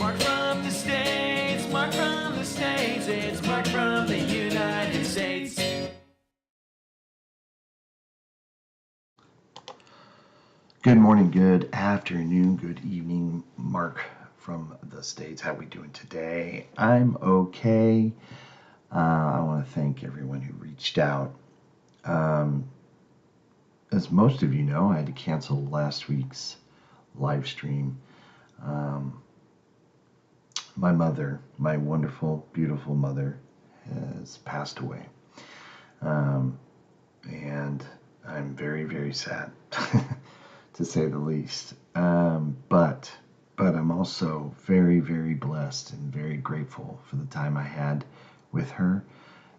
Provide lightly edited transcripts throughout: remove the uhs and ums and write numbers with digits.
Mark from the States, Mark from the States, it's Mark from the United States. Good morning, good afternoon, good evening, Mark from the States. How we doing today? I'm okay. I want to thank everyone who reached out. As most of you know, I had to cancel last week's live stream. My mother, my wonderful, beautiful mother, has passed away. And I'm very, very sad, to say the least. But I'm also very, very blessed and very grateful for the time I had with her.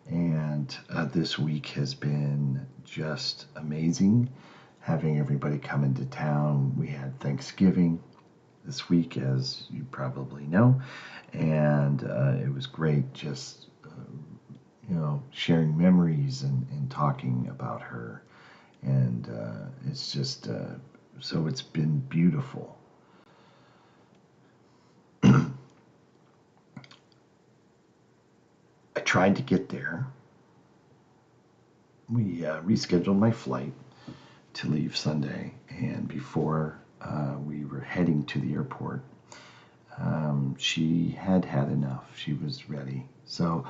And this week has been just amazing, having everybody come into town. We had Thanksgiving this week, as you probably know, and it was great just sharing memories and talking about her. And it's just so it's been beautiful. I tried to get there. We rescheduled my flight to leave Sunday, and before we were heading to the airport, she had had enough. She was ready. So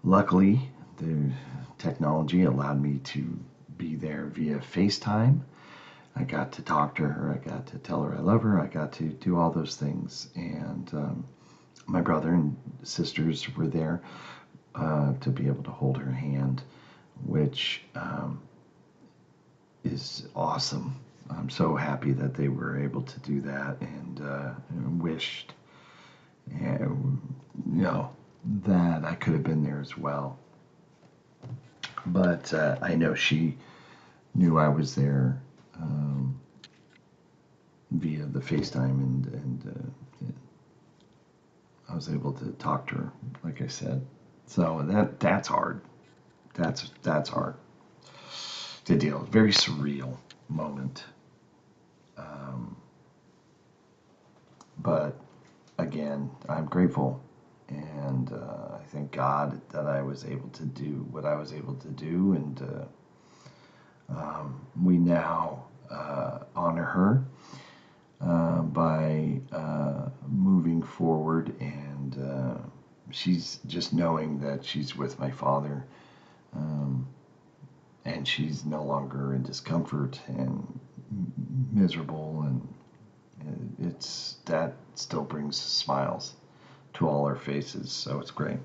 luckily, the technology allowed me to be there via FaceTime. I got to talk to her. I got to tell her I love her. I got to do all those things. And my brother and sisters were there to be able to hold her hand, which is awesome. I'm so happy that they were able to do that, and wished, that I could have been there as well. But I know she knew I was there via the FaceTime, and I was able to talk to her, like I said. So that's hard. That's hard to deal. Very surreal moment. But again, I'm grateful, and I thank God that I was able to do what I was able to do, and we now honor her by moving forward, and she's just knowing that she's with my father, and she's no longer in discomfort and miserable, and that still brings smiles to all our faces, so it's great.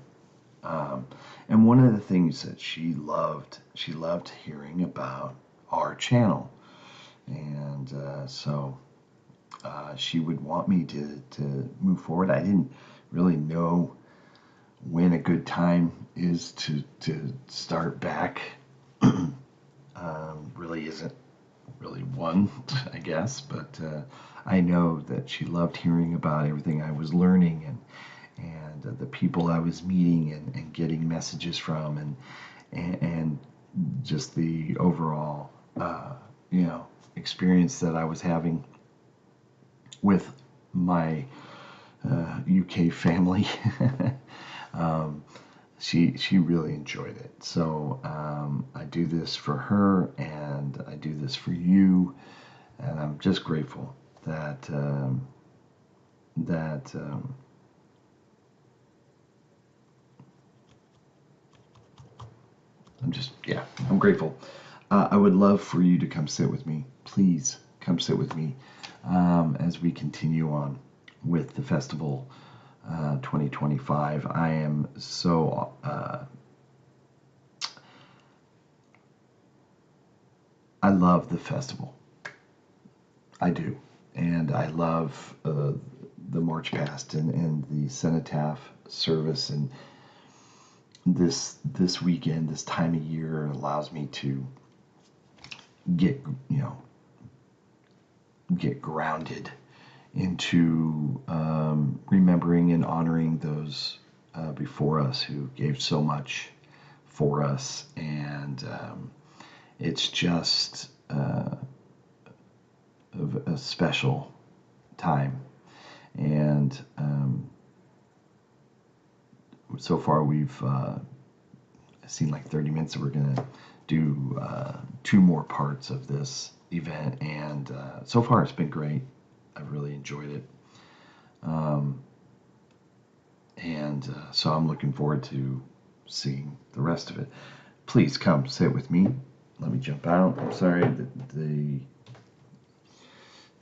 And one of the things that she loved hearing about our channel, and so she would want me to move forward. I didn't really know when a good time is to start back. Really isn't really one, I guess, but I know that she loved hearing about everything I was learning, and the people I was meeting and getting messages from, and just the overall experience that I was having with my UK family. She really enjoyed it. So I do this for her, and I do this for you, and I'm just grateful that I'm grateful. I would love for you to come sit with me. Please come sit with me as we continue on with the festival 2025. I am so I love the festival. I do. And I love the March Past and the Cenotaph service, and this weekend, this time of year, allows me to get grounded into remembering and honoring those before us who gave so much for us, and it's just a special time. And So far, we've seen like 30 minutes. So we're gonna do 2 more parts of this event, and so far it's been great. I've really enjoyed it, and so I'm looking forward to seeing the rest of it. Please come sit with me. Let me jump out. I'm sorry that the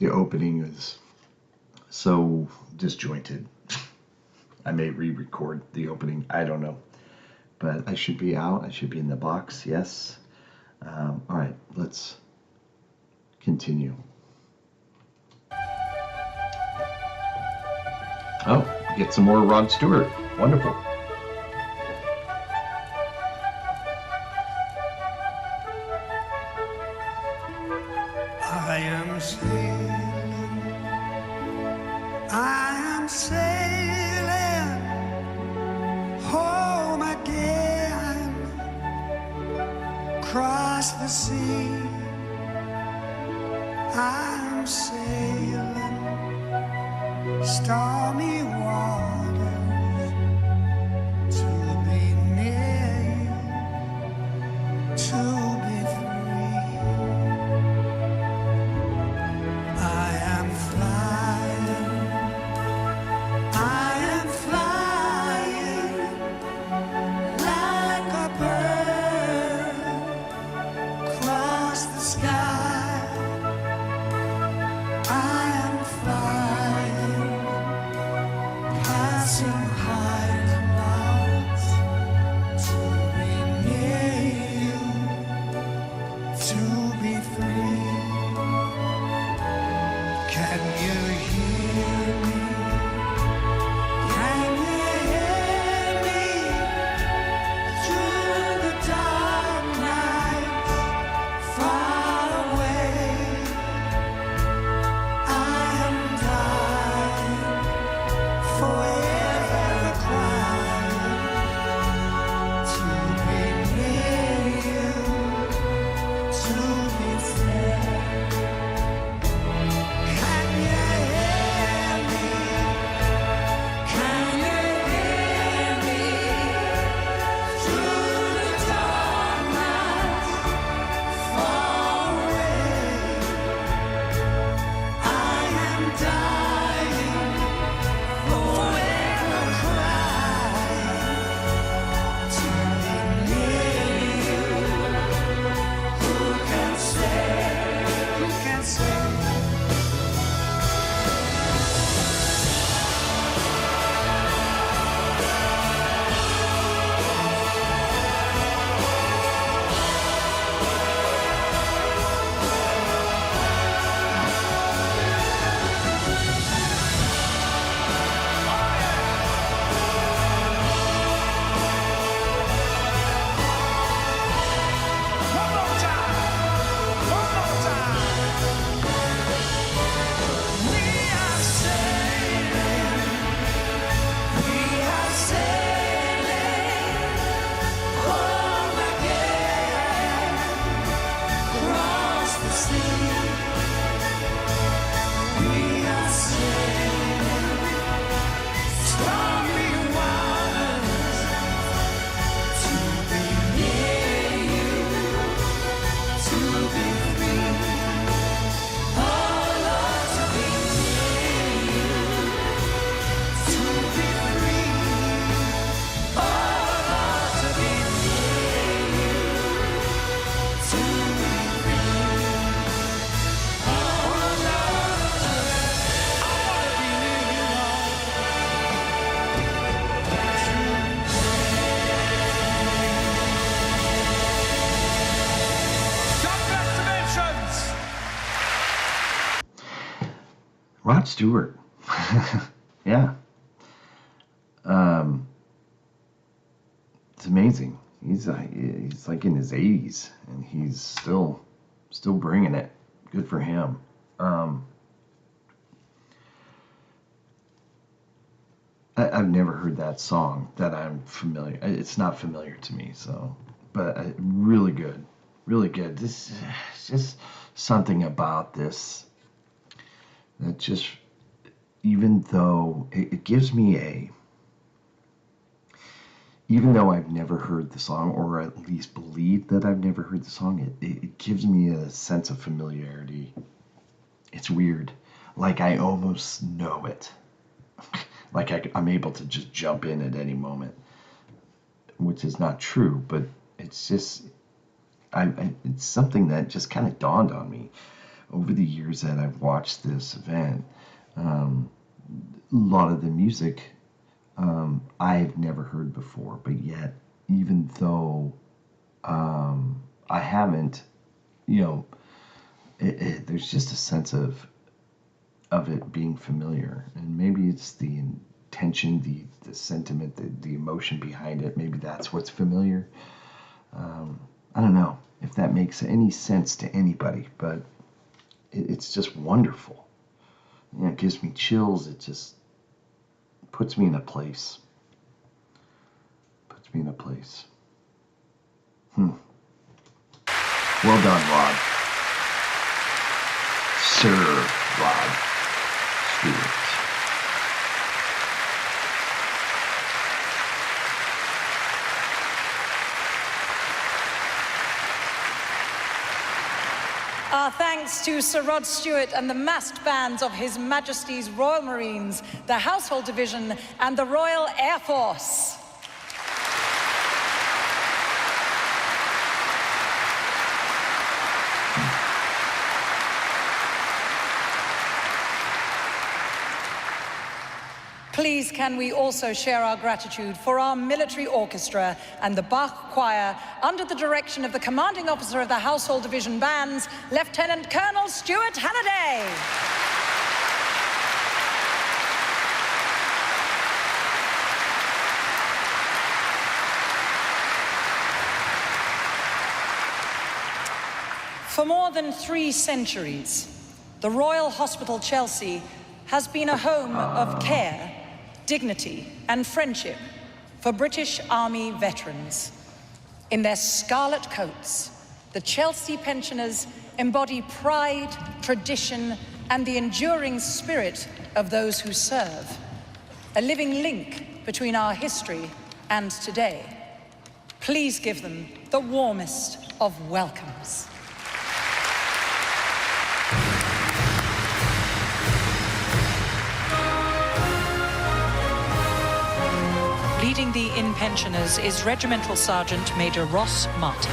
opening is so disjointed. I may re-record the opening. I don't know. But I should be out. I should be in the box. Yes. All right. Let's continue. Oh, get some more Rod Stewart. Wonderful. I am sailing, I am sailing home again, across the sea. I am sailing stormy waters to be near you, to be free. I am flying like a bird across the sky. I am flying, passing high clouds to be near you, to be free. Can you hear me? Can you hear me through the dark night, far away? I am dying, forever crying to be near you, to be free. Can you hear me? Can you hear me through the dark night, far away? I am dying, forever crying to be near you. Who can say? Who can say? One more time. We are sailing home again, across the sea. We are sailing stormy waters to be near you, to be free. Oh Lord, to be near you, to be free. Oh Lord, to be near you, to be free. Oh Lord, I wanna be near you, Lord. God bless dimensions. Rod Stewart. Yeah. It's amazing. He's like in his 80s, and he's still bringing it. Good for him. I've never heard that song that I'm familiar. It's not familiar to me, so. But really good, really good. This is just something about this that just, even though it gives me even though I've never heard the song, or at least believe that I've never heard the song, it gives me a sense of familiarity. It's weird. Like I almost know it. Like I'm able to just jump in at any moment, which is not true, but it's just, it's something that just kind of dawned on me over the years that I've watched this event. A lot of the music I've never heard before, but yet, even though I haven't, you know, there's just a sense of it being familiar, and maybe it's the intention, the sentiment, the emotion behind it. Maybe that's what's familiar. I don't know if that makes any sense to anybody, but it's just wonderful. You know, it gives me chills. It just puts me in a place. Puts me in a place. Well done, Rod. Sir Rod Stewart. Our thanks to Sir Rod Stewart and the massed bands of His Majesty's Royal Marines, the Household Division, and the Royal Air Force. Please can we also share our gratitude for our military orchestra and the Bach Choir under the direction of the commanding officer of the Household Division Bands, Lieutenant Colonel Stewart Halliday. For more than 3 centuries, the Royal Hospital Chelsea has been a home of care, dignity, and friendship for British Army veterans. In their scarlet coats, the Chelsea pensioners embody pride, tradition, and the enduring spirit of those who serve, a living link between our history and today. Please give them the warmest of welcomes. Leading the in-pensioners is Regimental Sergeant Major Ross Martin.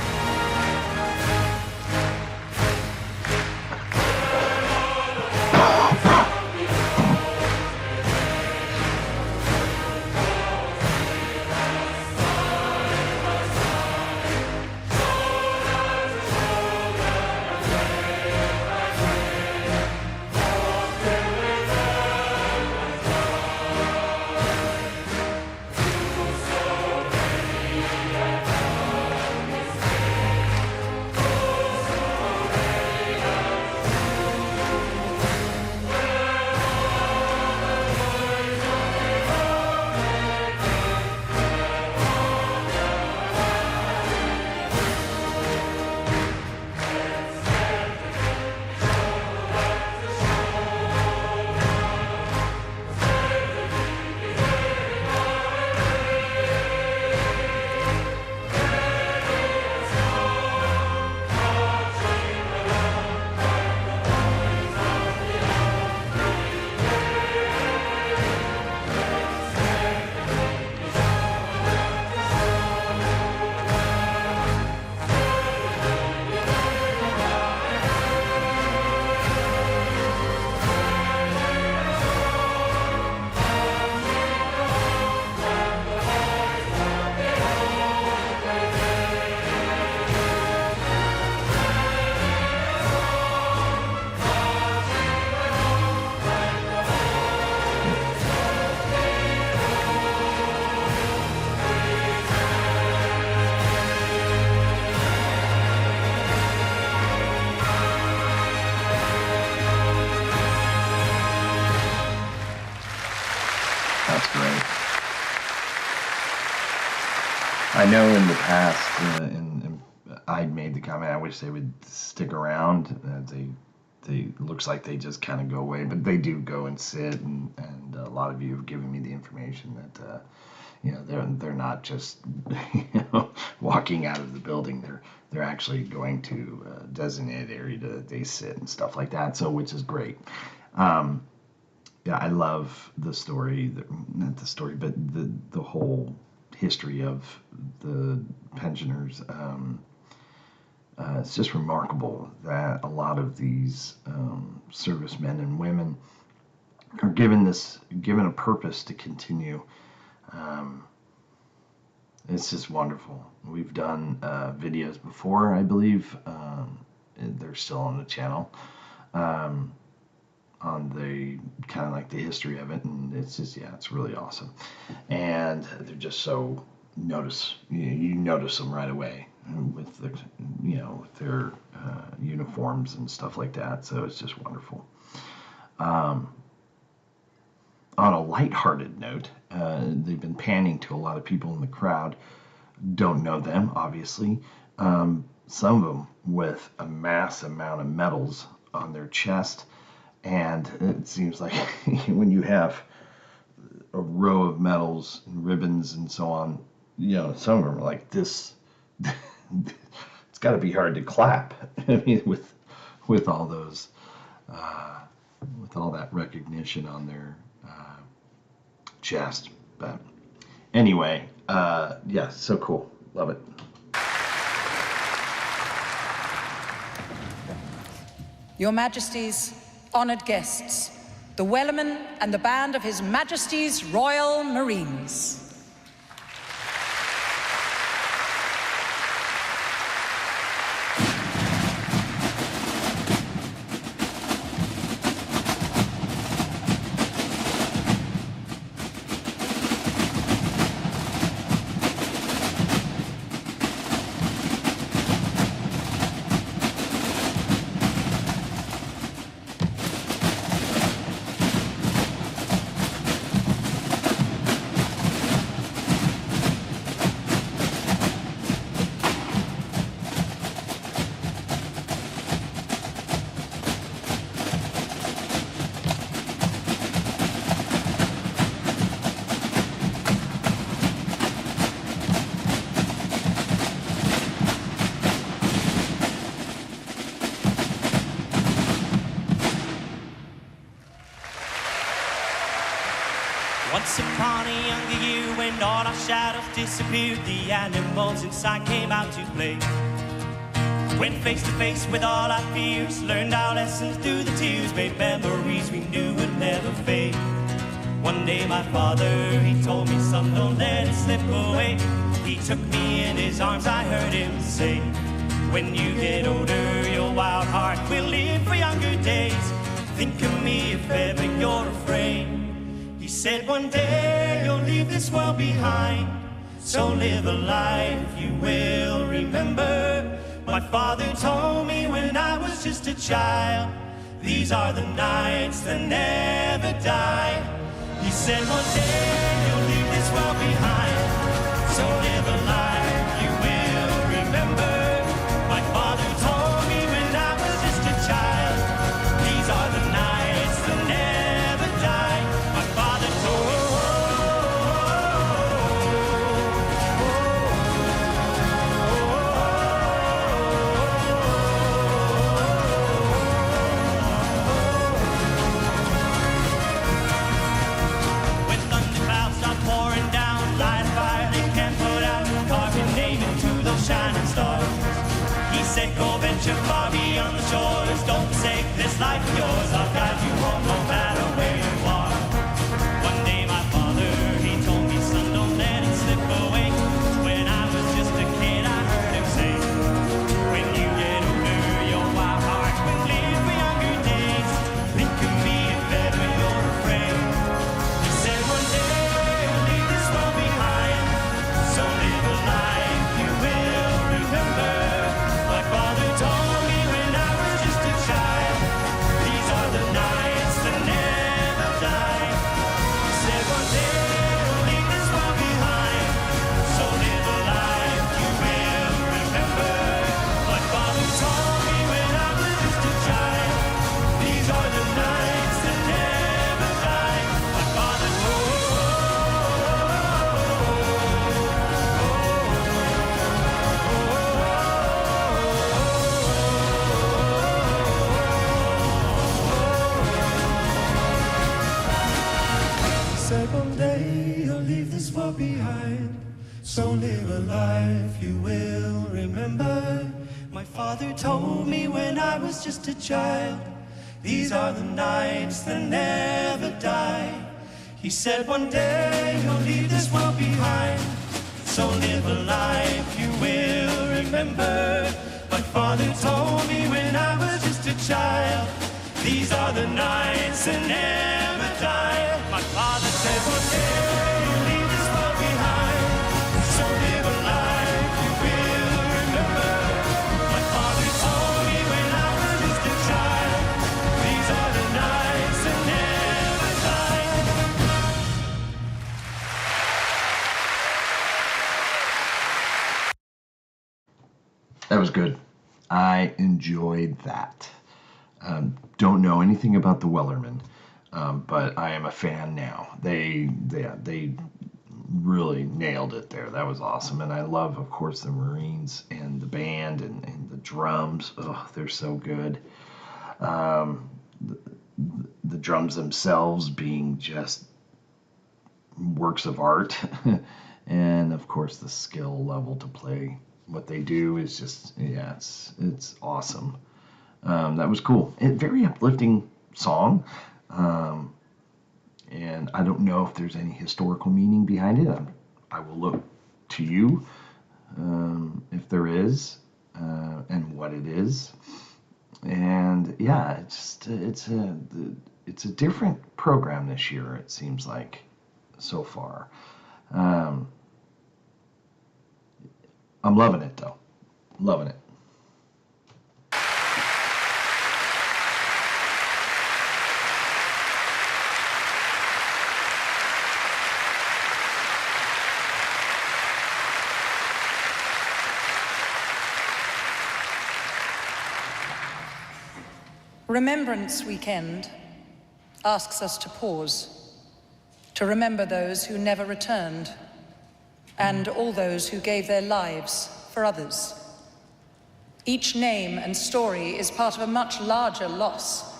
I know in the past, and I'd made the comment, I wish they would stick around. They looks like they just kind of go away, but they do go and sit, and a lot of you have given me the information that they're not just walking out of the building. They're actually going to a designated area that they sit and stuff like that. So, which is great. Yeah, I love the story, not the story, but the whole history of the pensioners. It's just remarkable that a lot of these servicemen and women are given a purpose to continue. It's just wonderful. We've done videos before, I believe. They're still on the channel. On the kind of like the history of it, and it's just, yeah, it's really awesome. And they're just so you notice them right away with the with their uniforms and stuff like that. So it's just wonderful. On a lighthearted note, they've been panning to a lot of people in the crowd. Don't know them, obviously. Some of them with a mass amount of medals on their chest. And it seems like when you have a row of medals and ribbons and so on, some of them are like this. It's got to be hard to clap. I mean, with all those, with all that recognition on their chest. But anyway, yeah, so cool. Love it. Your Majesties, honoured guests, the Wellerman and the band of His Majesty's Royal Marines. Once upon a younger year, when all our shadows disappeared, the animals inside came out to play. Went face to face with all our fears, learned our lessons through the tears, made memories we knew would never fade. One day my father, he told me, son, don't let it slip away. He took me in his arms, I heard him say, when you get older, your wild heart will live for younger days. Think of me if ever you're afraid. He said one day you'll leave this world behind, so live a life you will remember. My father told me when I was just a child, these are the nights that never die. He said one day you'll leave this world behind, so live a life you will remember. My father told me when I was just a child, these are the nights that never die. My father told me. When thunder clouds start pouring down, light a fire they can't put out, car said one day you'll leave this world behind, so live a life you will remember. My father told me when I was just a child, these are the nights that never die. He said one day you'll leave this world behind, so live a life you will remember. My father told me when I was just a child, these are the nights that never die. My father said one day you'll leave this world behind, so live a life you will remember. My father told me when I was just a child, these are the nights that never die. That was good. I enjoyed that. Don't know anything about the Wellerman, but I am a fan now. They really nailed it there. That was awesome. And I love, of course, the Marines and the band and the drums. Oh, they're so good. The drums themselves being just works of art. And, of course, the skill level to play what they do is just, yeah, it's awesome. That was cool. Very uplifting song. And I don't know if there's any historical meaning behind it. I will look to you if there is, and what it is. And yeah, it's a different program this year, it seems like, so far. I'm loving it, though. Loving it. Remembrance Weekend asks us to pause, to remember those who never returned, and all those who gave their lives for others. Each name and story is part of a much larger loss,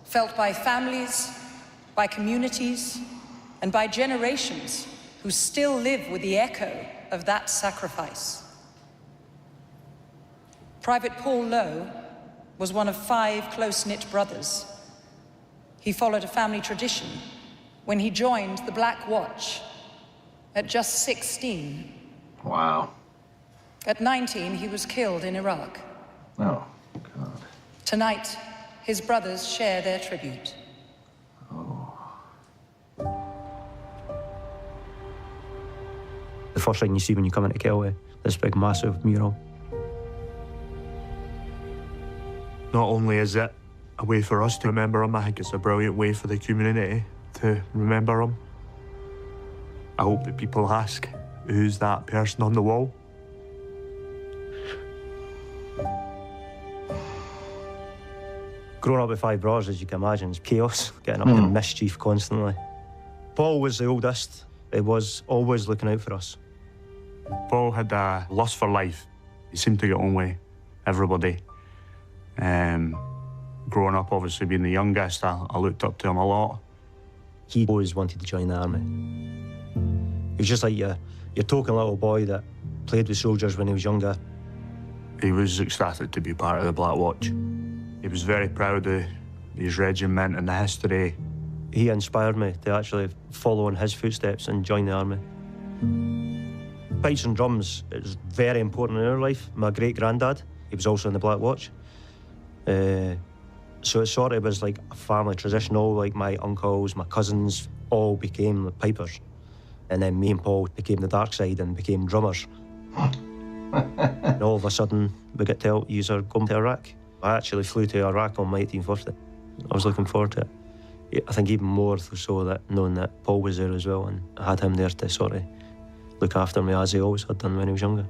felt by families, by communities, and by generations who still live with the echo of that sacrifice. Private Paul Lowe was one of 5 close-knit brothers. He followed a family tradition when he joined the Black Watch at just 16. Wow. At 19, he was killed in Iraq. Oh, God. Tonight, his brothers share their tribute. The first thing you see when you come into Kelway, this big massive mural. Not only is it a way for us to remember him, I think it's a brilliant way for the community to remember him. I hope that people ask, who's that person on the wall? Growing up with 5 brothers, as you can imagine, is chaos, getting up to mischief constantly. Paul was the oldest. He was always looking out for us. Paul had a lust for life. He seemed to get on with everybody. Growing up, obviously being the youngest, I looked up to him a lot. He always wanted to join the army. He was just like your token little boy that played with soldiers when he was younger. He was ecstatic to be part of the Black Watch. He was very proud of his regiment and the history. He inspired me to actually follow in his footsteps and join the army. Pipes and drums is very important in our life. My great-granddad, he was also in the Black Watch. So it sort of was like a family tradition. All like my uncles, my cousins, all became the pipers. And then me and Paul became the dark side and became drummers. And all of a sudden, we get told, "Yous are going to Iraq." I actually flew to Iraq on my 18th birthday. I was looking forward to it. I think even more so that knowing that Paul was there as well, and I had him there to sort of look after me as he always had done when he was younger.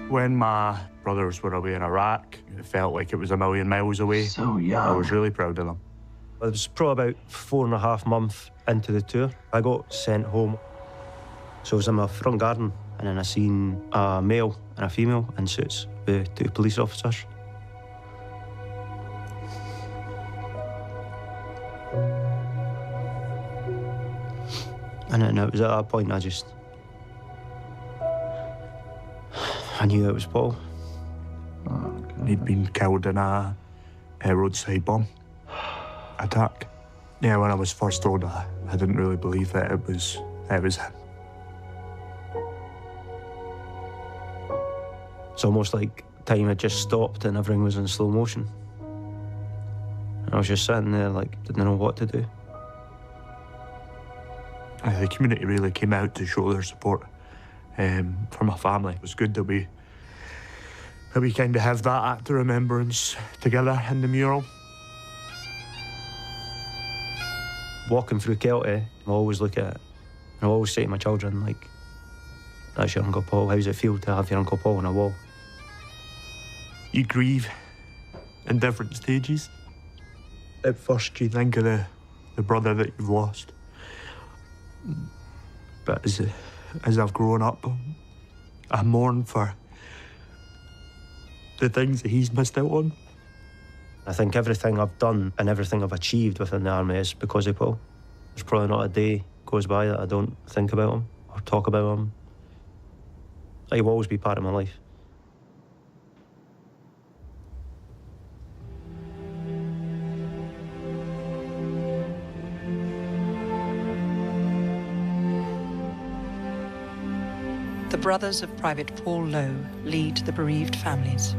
When my brothers were away in Iraq, it felt like it was a million miles away. So young. I was really proud of them. It was probably about 4.5 months into the tour. I got sent home. So I was in my front garden, and then I seen a male and a female in suits with 2 police officers. And then it was at that point I knew it was Paul. Oh, God. He'd been killed in a roadside bomb attack. Yeah, when I was first told, I didn't really believe that it was him. It's almost like time had just stopped and everything was in slow motion. And I was just sitting there like, didn't know what to do. The community really came out to show their support for my family. It was good that we kind of have that act of remembrance together in the mural. Walking through Kelty, I always look at it. I always say to my children, like, that's your Uncle Paul. How does it feel to have your Uncle Paul on a wall? You grieve in different stages. At first, you think of the brother that you've lost. But as I've grown up, I mourn for the things that he's missed out on. I think everything I've done and everything I've achieved within the army is because of Paul. There's probably not a day goes by that I don't think about him or talk about him. He will always be part of my life. The brothers of Private Paul Lowe lead the bereaved families.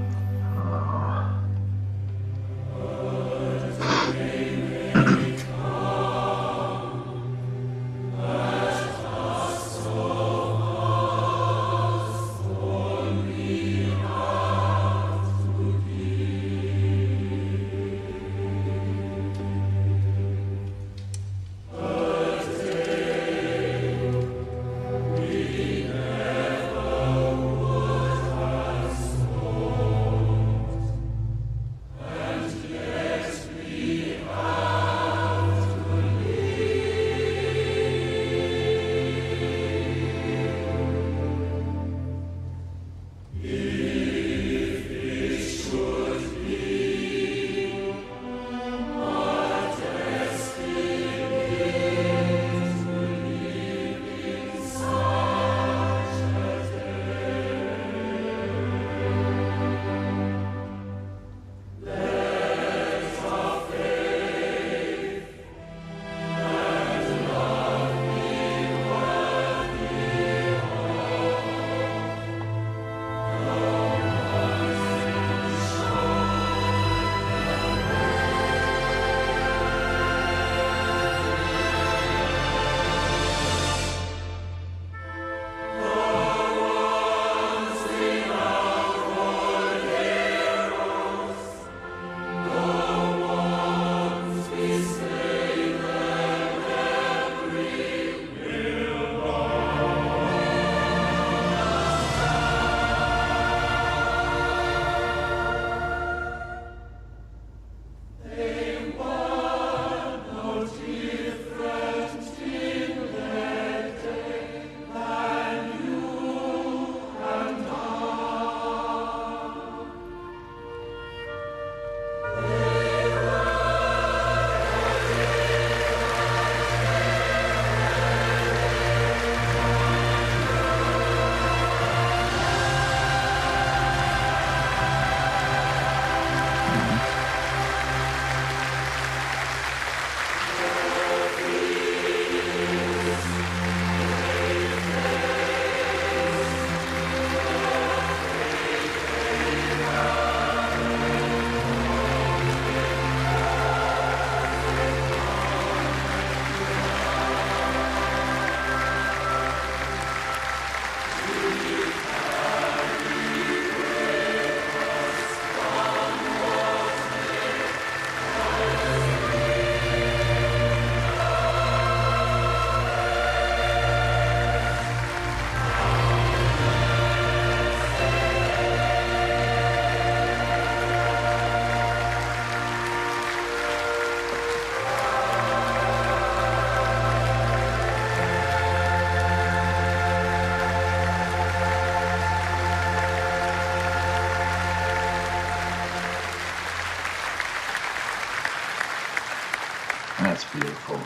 That's beautiful.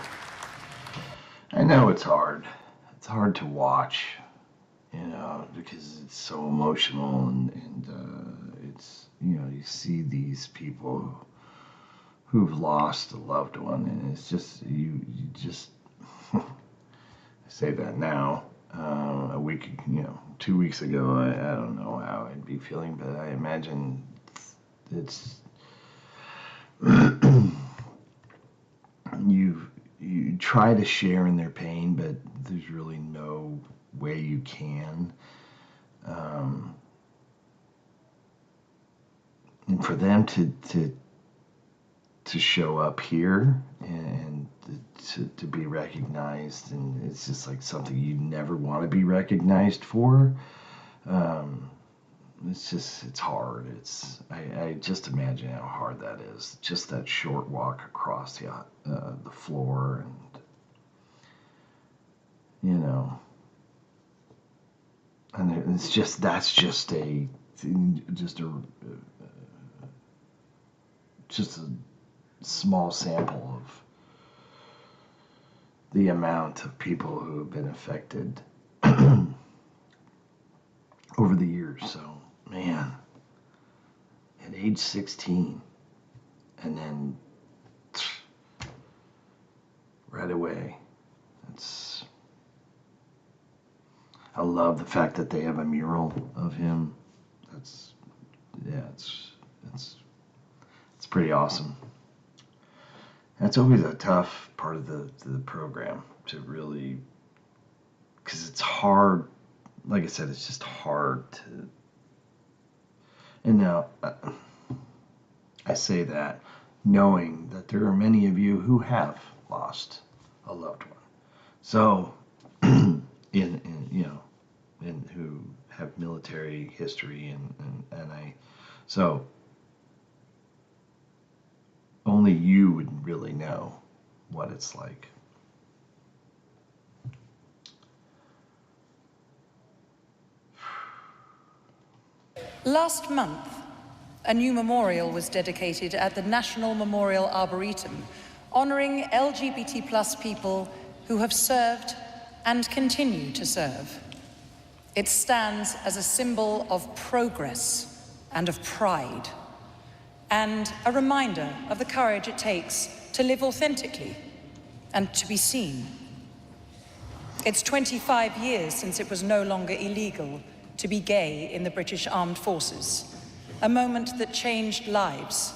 I know it's hard. it's hard to watch, because it's so emotional, and it's, you see these people who've lost a loved one, and it's just, you just, I say that now, a week, 2 weeks ago, I don't know how I'd be feeling, but I imagine it's, you try to share in their pain, but there's really no way you can. And for them to show up here and to be recognized, and it's just like something you never want to be recognized for. It's hard. I just imagine how hard that is. Just that short walk across the floor, and and that's just a small sample of the amount of people who have been affected over the years. So, man, at age 16, and then right away, I love the fact that they have a mural of him. It's pretty awesome. That's always a tough part of the program to really, because it's hard. Like I said, it's just hard to. And now, I say that knowing that there are many of you who have lost a loved one. So, and who have military history, so only you would really know what it's like. Last month, a new memorial was dedicated at the National Memorial Arboretum, honoring LGBT+ people who have served and continue to serve. It stands as a symbol of progress and of pride, and a reminder of the courage it takes to live authentically and to be seen. It's 25 years since it was no longer illegal to be gay in the British Armed Forces, a moment that changed lives,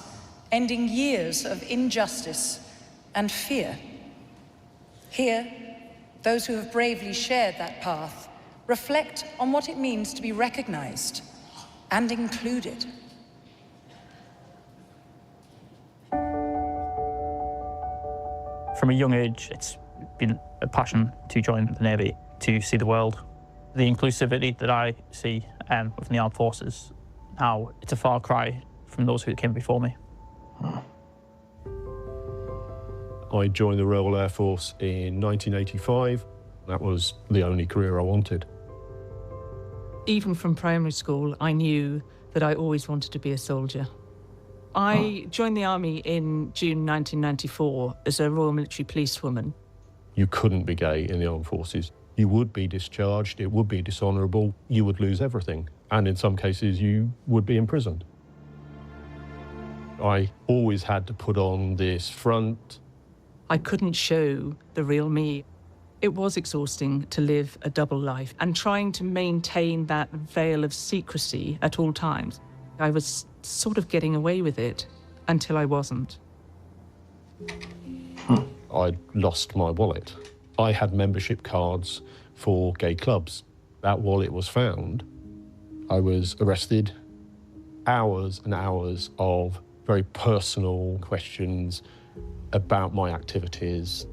ending years of injustice and fear. Here, those who have bravely shared that path reflect on what it means to be recognized and included. From a young age, it's been a passion to join the Navy, to see the world. The inclusivity that I see within the armed forces now, it's a far cry from those who came before me. I joined the Royal Air Force in 1985. That was the only career I wanted. Even from primary school, I knew that I always wanted to be a soldier. I joined the army in June 1994 as a Royal Military Policewoman. You couldn't be gay in the armed forces. You would be discharged, it would be dishonourable, you would lose everything. And in some cases, you would be imprisoned. I always had to put on this front. I couldn't show the real me. It was exhausting to live a double life and trying to maintain that veil of secrecy at all times. I was sort of getting away with it until I wasn't. I'd lost my wallet. I had membership cards for gay clubs. That wallet was found. I was arrested. Hours and hours of very personal questions about my activities.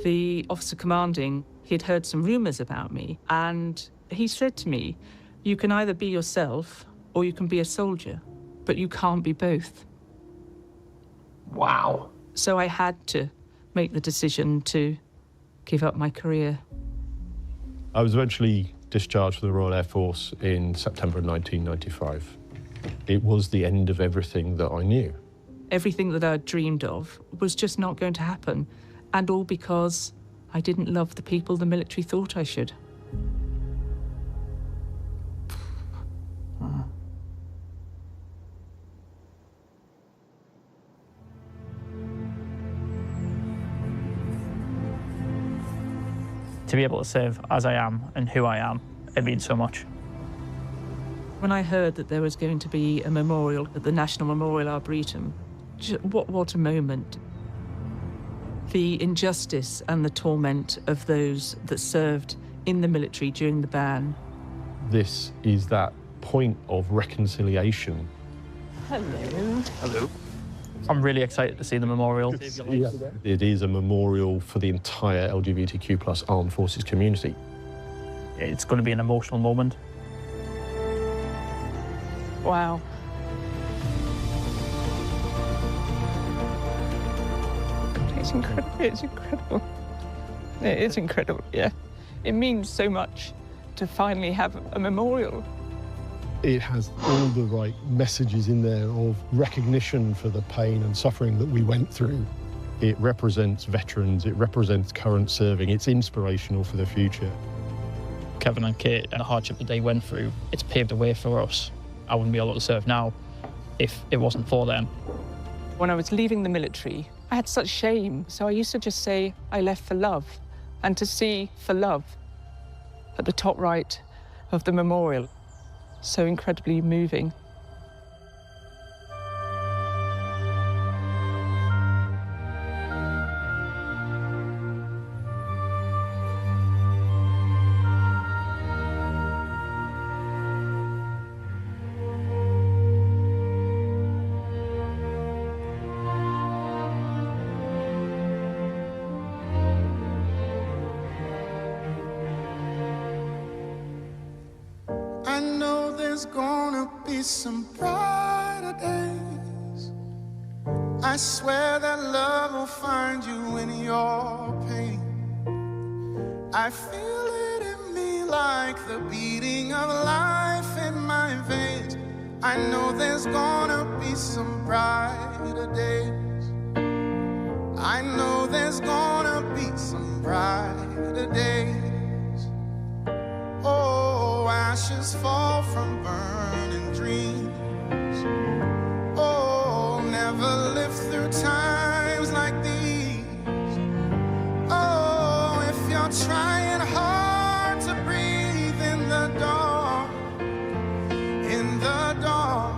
The officer commanding, he'd heard some rumours about me, and he said to me, "You can either be yourself or you can be a soldier, but you can't be both." Wow. So I had to make the decision to give up my career. I was eventually discharged from the Royal Air Force in September 1995. It was the end of everything that I knew. Everything that I'd dreamed of was just not going to happen, and all because I didn't love the people the military thought I should. To be able to serve as I am and who I am, it means so much. When I heard that there was going to be a memorial at the National Memorial Arboretum, what a moment. The injustice and the torment of those that served in the military during the ban. This is that point of reconciliation. Hello. Hello. I'm really excited to see the memorial. It is a memorial for the entire LGBTQ plus armed forces community. It's going to be an emotional moment. Wow. It's incredible. It's incredible. It is incredible, yeah. It means so much to finally have a memorial. It has all the right messages in there of recognition for the pain and suffering that we went through. It represents veterans, it represents current serving, it's inspirational for the future. Kevin and Kate and the hardship that they went through, it's paved the way for us. I wouldn't be able to serve now if it wasn't for them. When I was leaving the military, I had such shame, so I used to just say, I left for love. And to see for love at the top right of the memorial, so incredibly moving. I know there's gonna be some brighter days. I swear that love will find you in your pain. I feel it in me like the beating of life in my veins. I know there's gonna be some brighter days. I know there's gonna be some brighter days. Oh, ashes fall from burning dreams. Oh, never live through times like these. Oh, if you're trying hard to breathe in the dark, in the dark.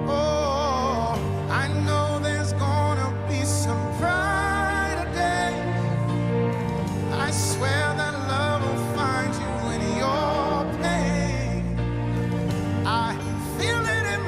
Oh, I know there's gonna be some brighter days. I swear that love will find you in your pain. I feel it in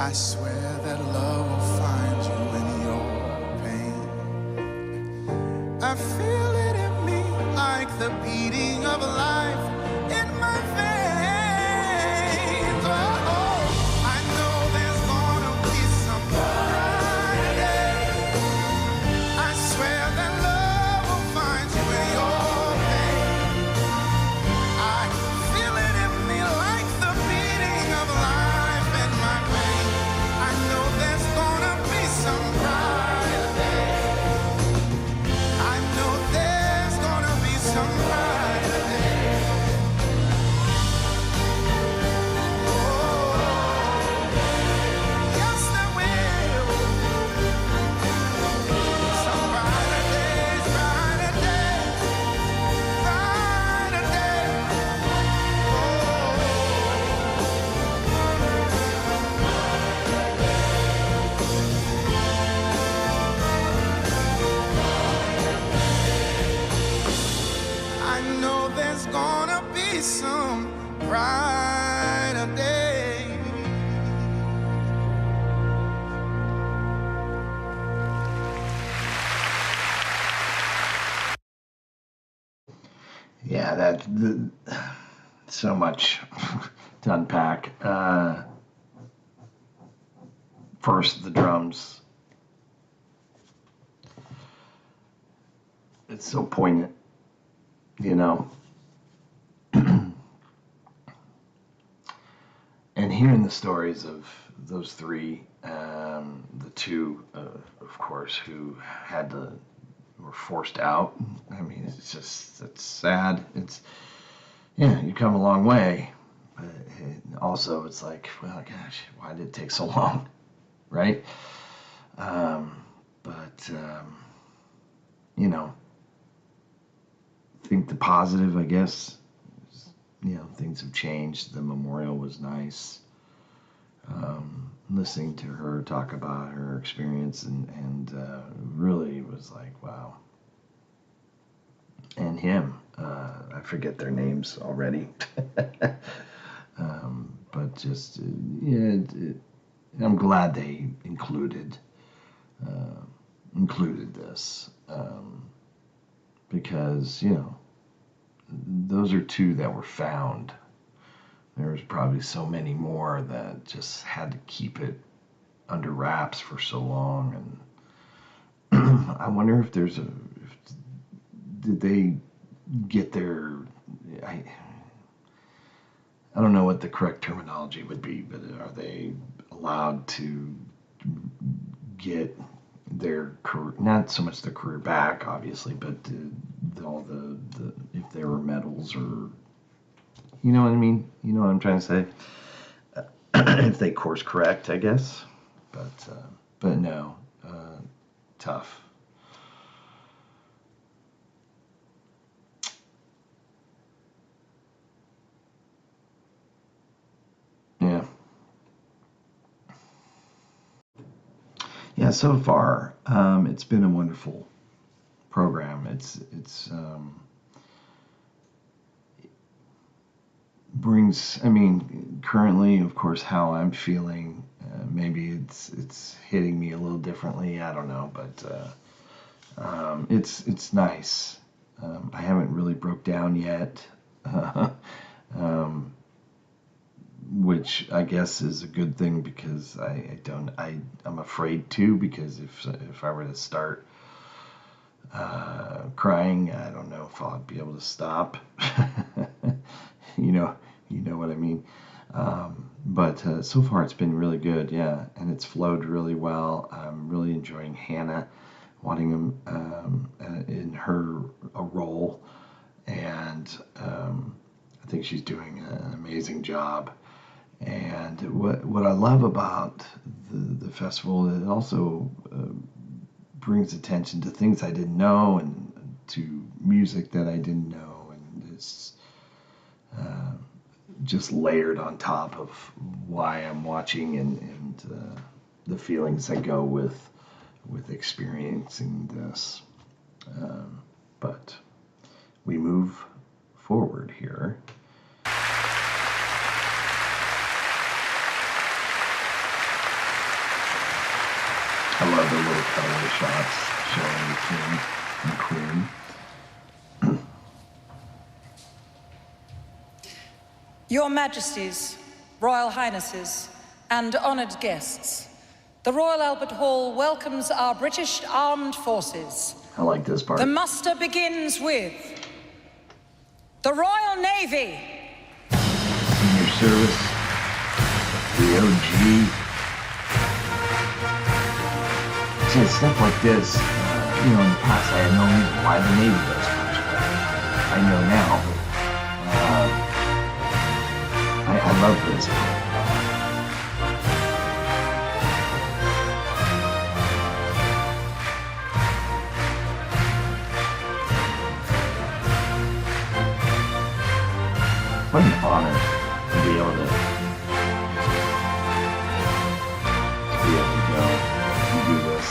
I swear that love will find you in your pain. I feel it in me like the beating of life in my veins. Oh, I know there's gonna be some brighter day. I swear that love will find you in your pain. I feel it in me like the beating of life in my veins. I know there's gonna be some brighter day. I know there's gonna be some brighter day. Oh, yes there will. Some brighter days, brighter days, brighter days. I know there's gonna be some brighter day. Yeah, so much to unpack. First, the drums. It's so poignant, you know. And hearing the stories of those three, the two, of course, who were forced out. I mean, it's sad. You come a long way, but also it's like, well, gosh, why did it take so long, right? Think the positive, I guess. Things have changed. The memorial was nice. Listening to her talk about her experience and really was like, wow. And him, I forget their names already. But just, I'm glad they included this. Because, those are two that were found. There was probably so many more that just had to keep it under wraps for so long. And I wonder if did they get their, I don't know what the correct terminology would be, but are they allowed to get their career, not so much their career back, obviously, but all the if there were medals or, you know what I mean? You know what I'm trying to say? If they course correct, I guess. But no, tough. Yeah. Yeah, so far, it's been a wonderful program. It's brings, I mean, currently, of course, how I'm feeling, maybe it's hitting me a little differently. I don't know, but it's nice. I haven't really broke down yet, which I guess is a good thing because I'm afraid to, because if I were to start crying, I don't know if I'd be able to stop. You know what I mean. But so far it's been really good, yeah, and it's flowed really well. I'm really enjoying Hannah, wanting in her a role, and I think she's doing an amazing job. And what I love about the festival, it also brings attention to things I didn't know and to music that I didn't know, and it's just layered on top of why I'm watching and the feelings that go with experiencing this. But we move forward here. photo shots showing the king and queen. Your Majesties, Royal Highnesses, and honoured guests, the Royal Albert Hall welcomes our British Armed Forces. I like this part. The muster begins with the Royal Navy. Senior service, the OG. See, stuff like this, in the past I had no reason why the Navy does much, but I know now. I love this. What an honor to be able to go and do this.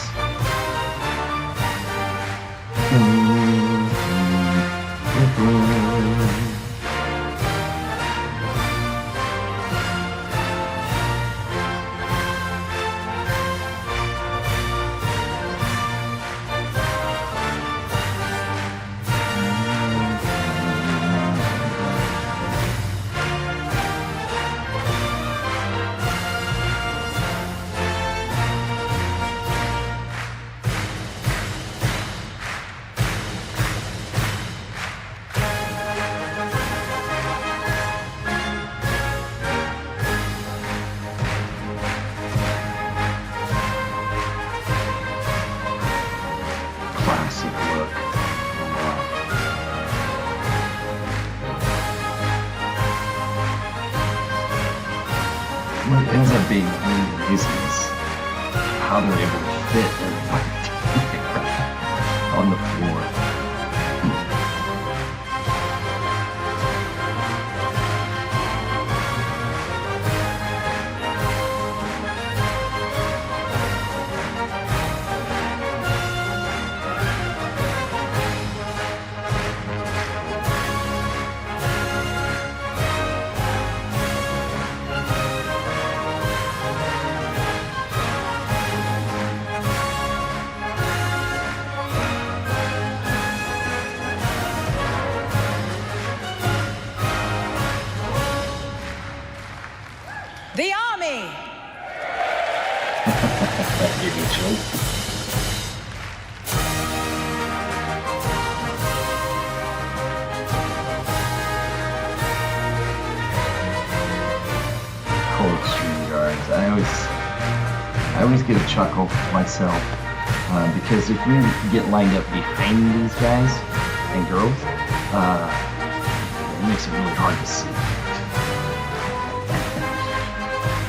What ends up being amazing is how they're able to fit everybody on the floor. The Army! Give me chill. Coldstream Guards. I always get a chuckle myself because if we get lined up behind these guys and girls, it makes it really hard to see.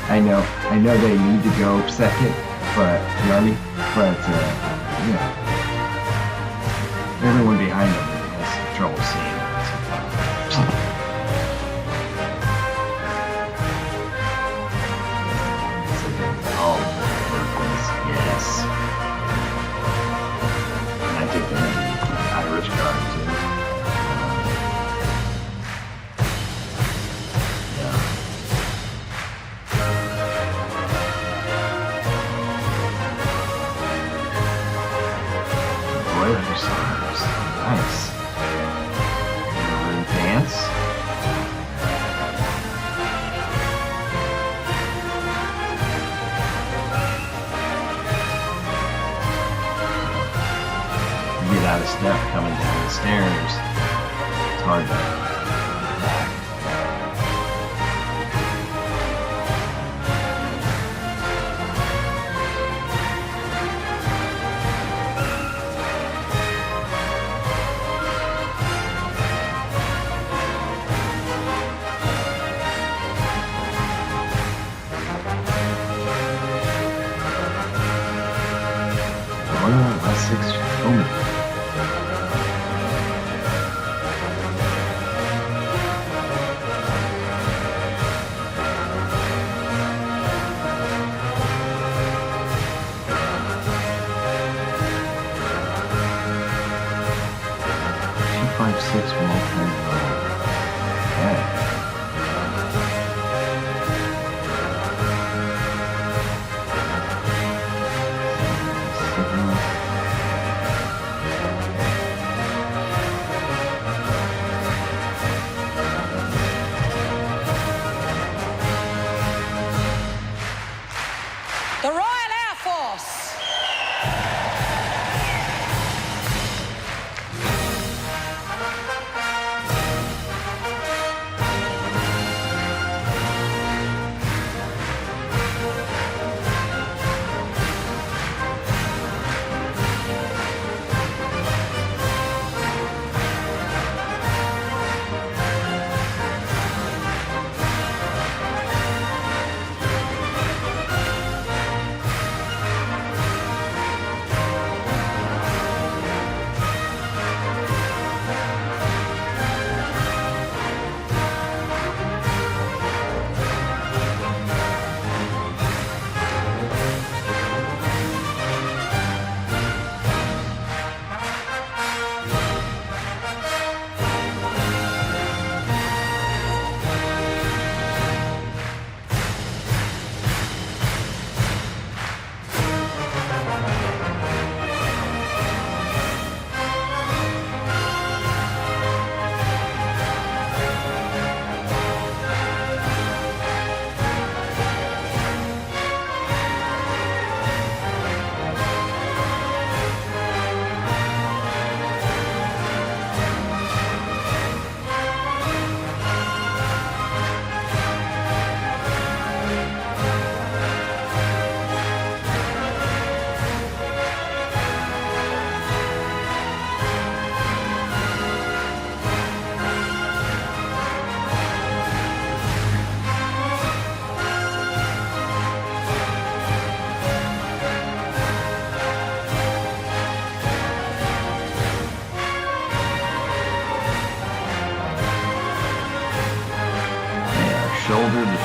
I know they need to go second, but the Army, but everyone behind them has trouble seeing sometimes. Oh, purpose, yes. And I think the Irish Guard too. Nice. Dance. You get out of step coming down the stairs. It's hard to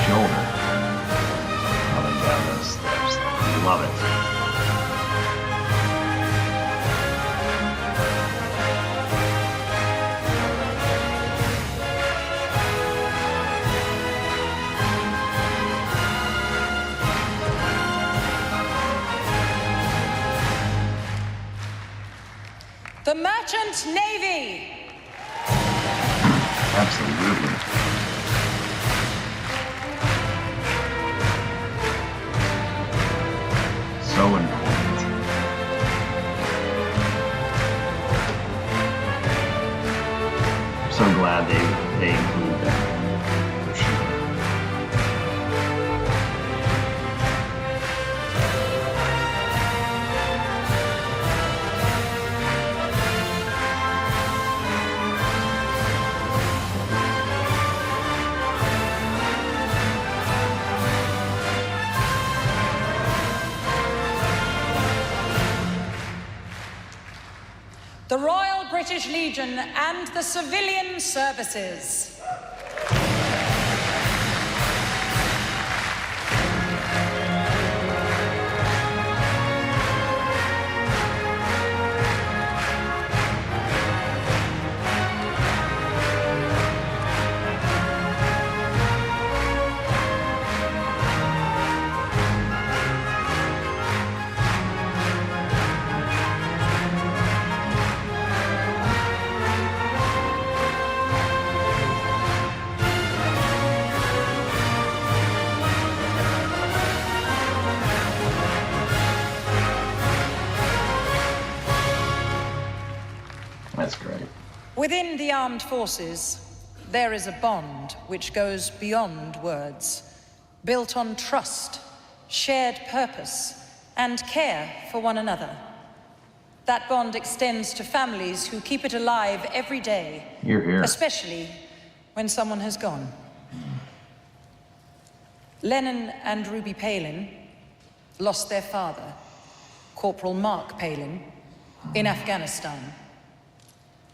shoulder coming down those steps. Love it. The Merchant Navy. Absolutely. So important. I'm so glad they include that, for sure. The Royal British Legion and the Civilian Services. That's great. Within the armed forces, there is a bond which goes beyond words, built on trust, shared purpose, and care for one another. That bond extends to families who keep it alive every day, You're here. especially when someone has gone. Lennon and Ruby Palin lost their father, Corporal Mark Palin, in Afghanistan.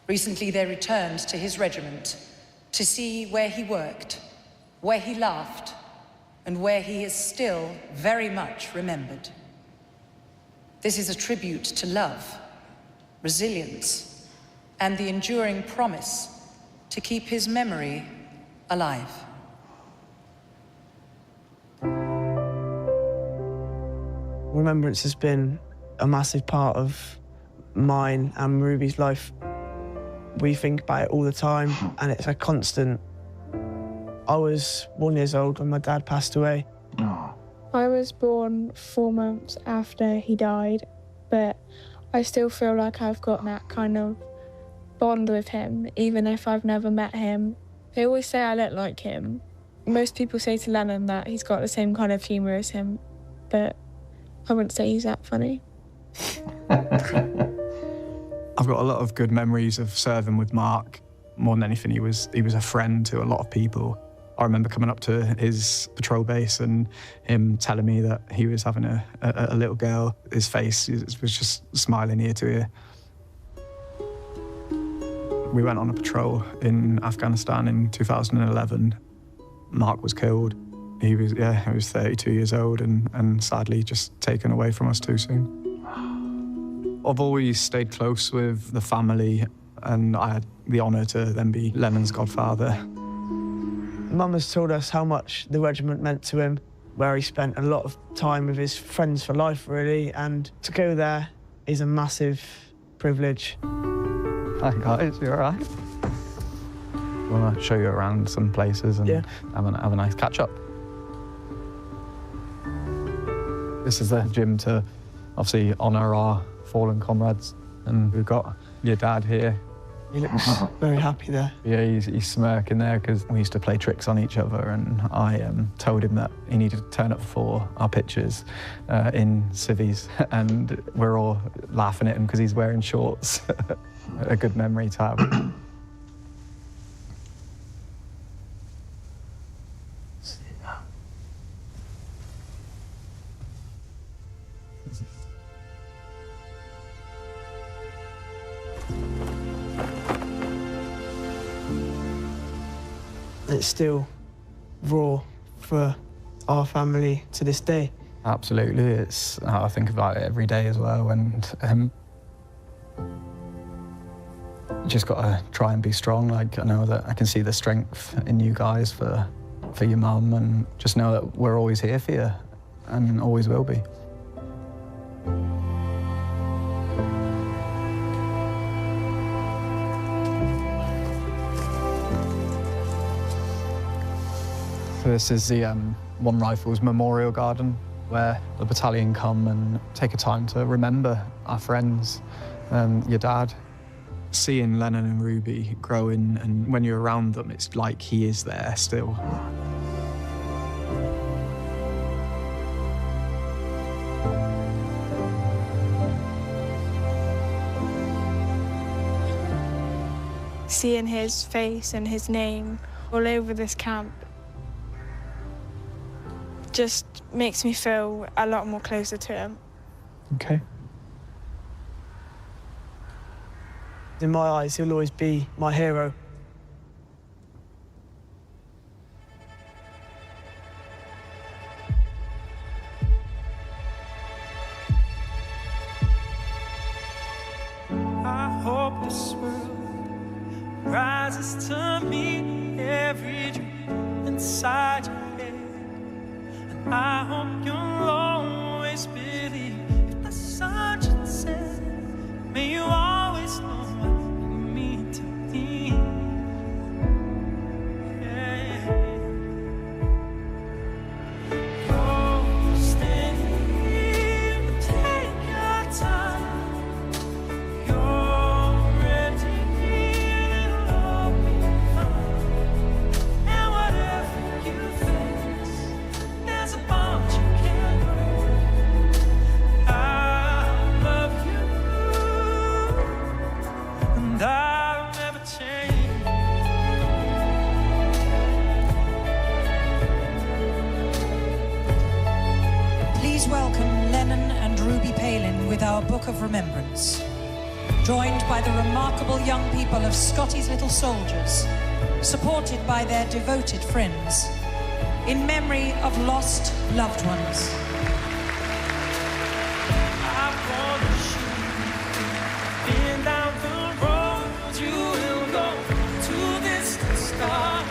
Recently, they returned to his regiment to see where he worked, where he laughed, and where he is still very much remembered. This is a tribute to love, resilience, and the enduring promise to keep his memory alive. Remembrance has been a massive part of mine and Ruby's life. We think about it all the time, and it's a constant. I was 1 year old when my dad passed away. Oh. I was born 4 months after he died, but I still feel like I've got that kind of bond with him, even if I've never met him. They always say I look like him. Most people say to Lennon that he's got the same kind of humour as him, but I wouldn't say he's that funny. I've got a lot of good memories of serving with Mark. More than anything, he was a friend to a lot of people. I remember coming up to his patrol base and him telling me that he was having a little girl. His face was just smiling ear to ear. We went on a patrol in Afghanistan in 2011. Mark was killed. He was 32 years old and sadly just taken away from us too soon. I've always stayed close with the family, and I had the honour to then be Lennon's godfather. Mum has told us how much the regiment meant to him, where he spent a lot of time with his friends for life, really, and to go there is a massive privilege. Hi guys, you all right? I want to show you around some places and have a nice catch up. This is the gym to obviously honour our fallen comrades, and we've got your dad here. He looks very happy there. Yeah, he's smirking there because we used to play tricks on each other, and I told him that he needed to turn up for our pictures in civvies, and we're all laughing at him because he's wearing shorts. A good memory to have. It's still raw for our family to this day. Absolutely, it's how I think about it every day as well, and just got to try and be strong. Like, I know that I can see the strength in you guys for your mum, and just know that we're always here for you and always will be. So this is the One Rifles Memorial Garden, where the battalion come and take a time to remember our friends and your dad. Seeing Lennon and Ruby growing, and when you're around them, it's like he is there still. Seeing his face and his name all over this camp just makes me feel a lot more closer to him. Okay. In my eyes, he'll always be my hero. I hope this world rises to meet every dream inside your head. And I hope you'll always believe if the sun should set. May you always know what you mean to me. Yeah. Oh, stand here and take your time. You're ready and all be fine. And whatever you face, there's a bond you can't break. I love you. And I'll never change. Please welcome Lennon and Ruby Palin with our Book of Remembrance, joined by the remarkable young people of Scotty's Little Soldiers, supported by their devoted friends, in memory of lost loved ones. I promise you, been down the road you will go to this start.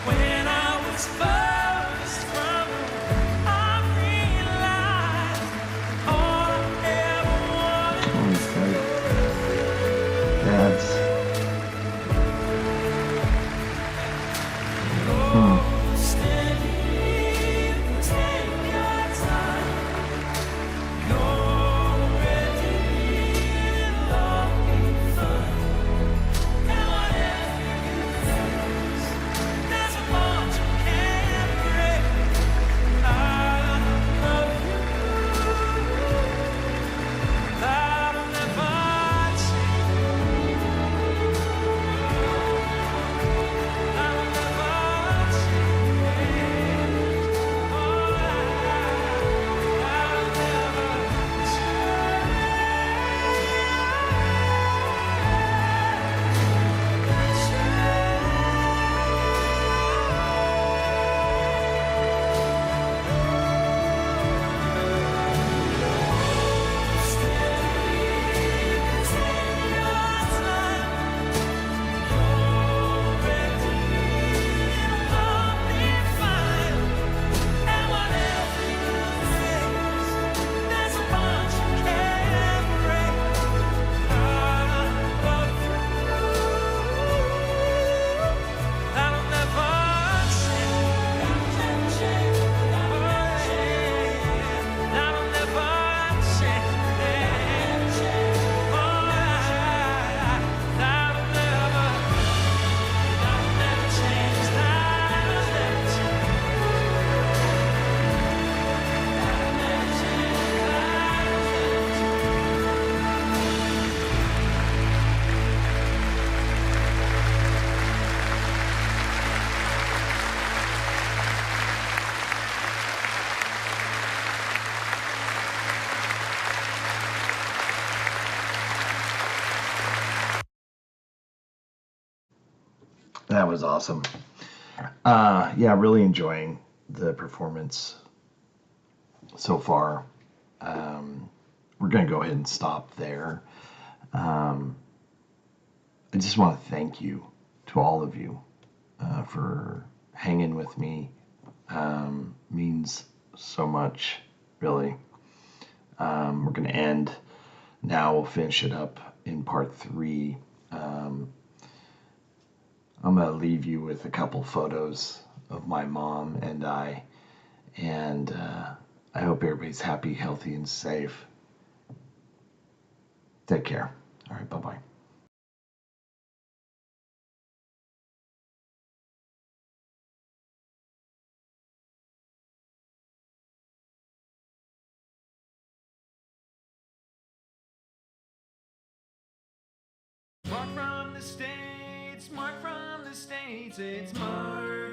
When I was first from you, I realized all I ever wanted. That's Stand here and take your time. You're ready and all be fine. And whatever you face, there's a bond you can't break. I love you. That'll never change. That'll never change. That was awesome. Yeah, really enjoying the performance so far. We're going to go ahead and stop there. I just want to thank you to all of you for hanging with me. Means so much, really. We're going to end now. We'll finish it up in part 3. I'm going to leave you with a couple photos of my mom and I, and I hope everybody's happy, healthy, and safe. Take care. All right, bye-bye. Mark from the States, Mark from the States, it's Mark.